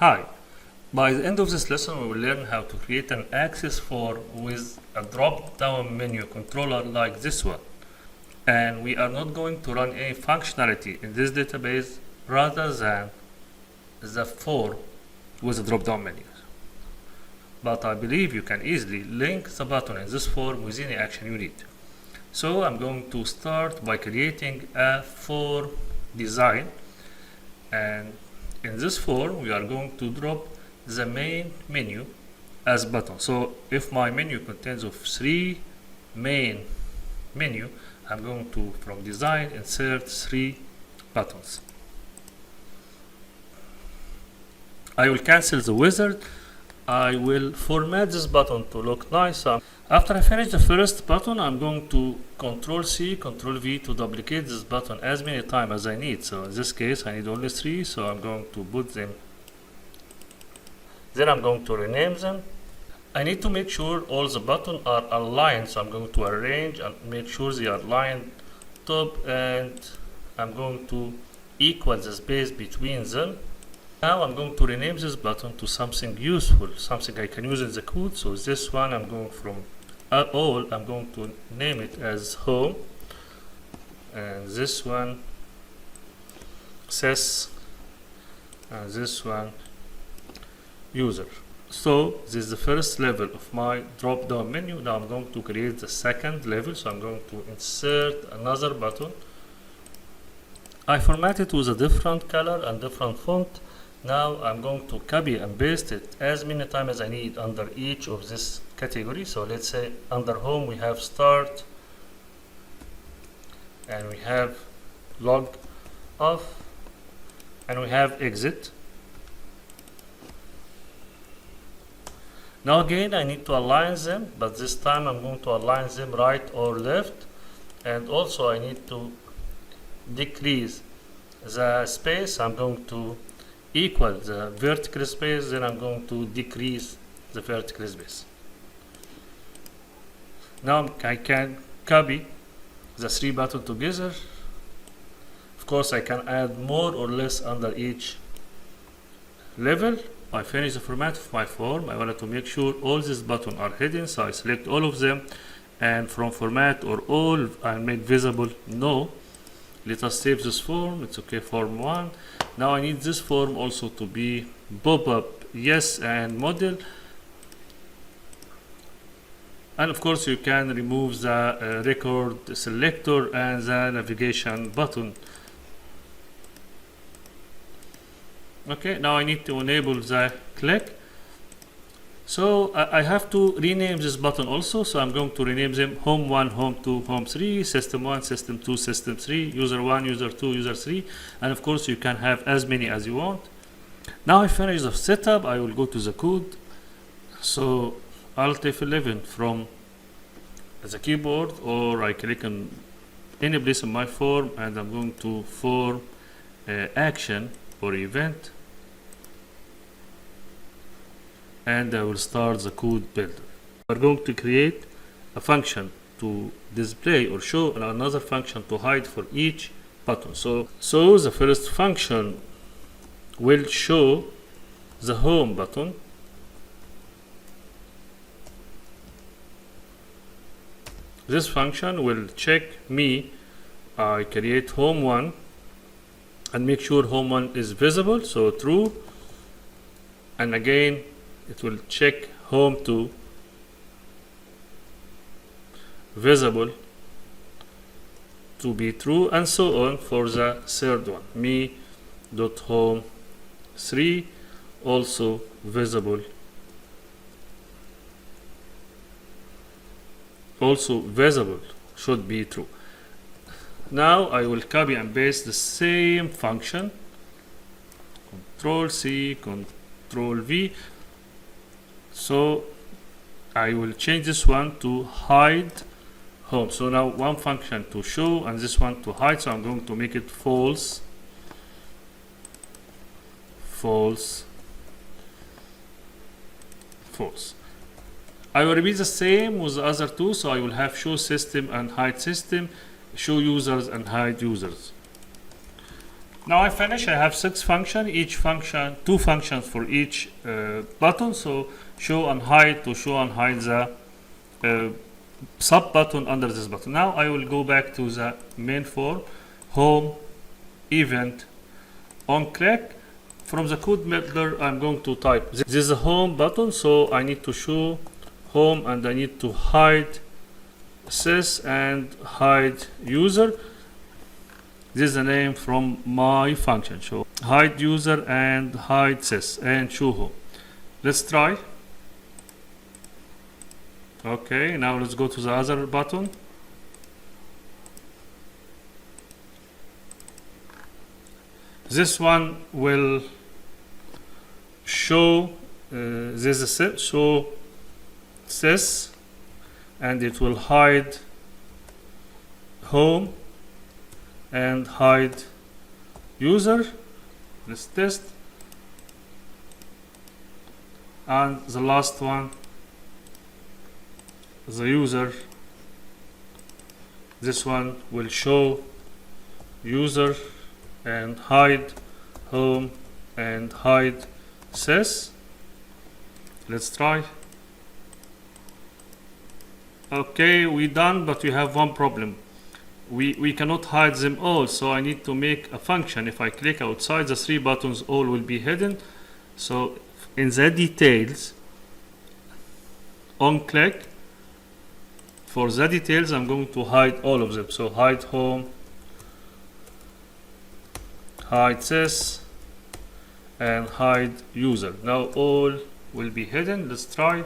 Hi. By the end of this lesson, we will learn how to create an access form with a drop-down menu controller like this one. And we are not going to run any functionality in this database rather than the form with a drop-down menu. But I believe you can easily link the button in this form with any action you need. So I'm going to start by creating a form design, and in this form we are going to drop the main menu as button. So if my menu contains of 3 main menu, I'm going to from design insert 3 buttons. I will cancel the wizard. I will format this button to look nice. After I finish the first button, I'm going to Ctrl C, Ctrl V to duplicate this button as many times as I need. So in this case, I need only 3, so I'm going to put them. Then I'm going to rename them. I need to make sure all the buttons are aligned, so I'm going to arrange and make sure they are aligned top, and I'm going to equal the space between them. Now I'm going to rename this button to something useful, something I can use in the code. So this one I'm going from all, I'm going to name it as home, and this one sys, and this one user. So this is the first level of my drop down menu. Now I'm going to create the second level, so I'm going to insert another button. I format it with a different color and different font. Now I'm going to copy and paste it as many times as I need under each of this category. So let's say under home we have start, and we have log off, and we have exit. Now again I need to align them, but this time I'm going to align them right or left, and also I need to decrease the space. I'm going to equal the vertical space, then I'm going to decrease the vertical space. Now I can copy the 3 buttons together. Of course I can add more or less under each level. I finish the format of my form. I wanted to make sure all these buttons are hidden, so I select all of them, and from format or all I make visible no. Let us save this form. It's okay, form 1. Now I need this form also to be pop-up yes and model, and of course you can remove the record selector and the navigation button. Okay, now I need to enable the click. So I have to rename this button also, so I'm going to rename them home 1, home 2, home 3, system 1, system 2, system 3, user 1, user 2, user 3, and of course you can have as many as you want. Now I finish the setup. I will go to the code. So Alt F11 from the keyboard, or I click on any place in my form, and I'm going to form action or event, and I will start the code builder. We're going to create a function to display or show, and another function to hide for each button. So the first function will show the home button. This function will check me. I create home 1 and make sure home 1 is visible, so true, and again it will check home 2 visible to be true, and so on for the third one. Me dot home 3 also visible, should be true. Now I will copy and paste the same function, Ctrl C, Ctrl V. So I will change this one to hide home. So now one function to show and this one to hide. So I'm going to make it false, false, false. I will repeat the same with the other two. So I will have show system and hide system, show users and hide users. Now I finish. I have 6 functions, each function, 2 functions for each button. So show and hide to show and hide the sub button under this button. Now I will go back to the main form, home, event, on click. From the code builder, I'm going to type this is a home button, so I need to show home and I need to hide sys and hide user. This is the name from my function. So hide user and hide sys and show home. Let's try. Okay, now let's go to the other button. This one will show this is it, show sys, and it will hide home and hide user. Let's test. And the last one, the user. This one will show user and hide home and hide sys. Let's try. Okay, we done, but we have one problem. We cannot hide them all, so I need to make a function. If I click outside the 3 buttons, all will be hidden. So in the details, on click, for the details I'm going to hide all of them. So hide home, hide sys, and hide user. Now all will be hidden. Let's try.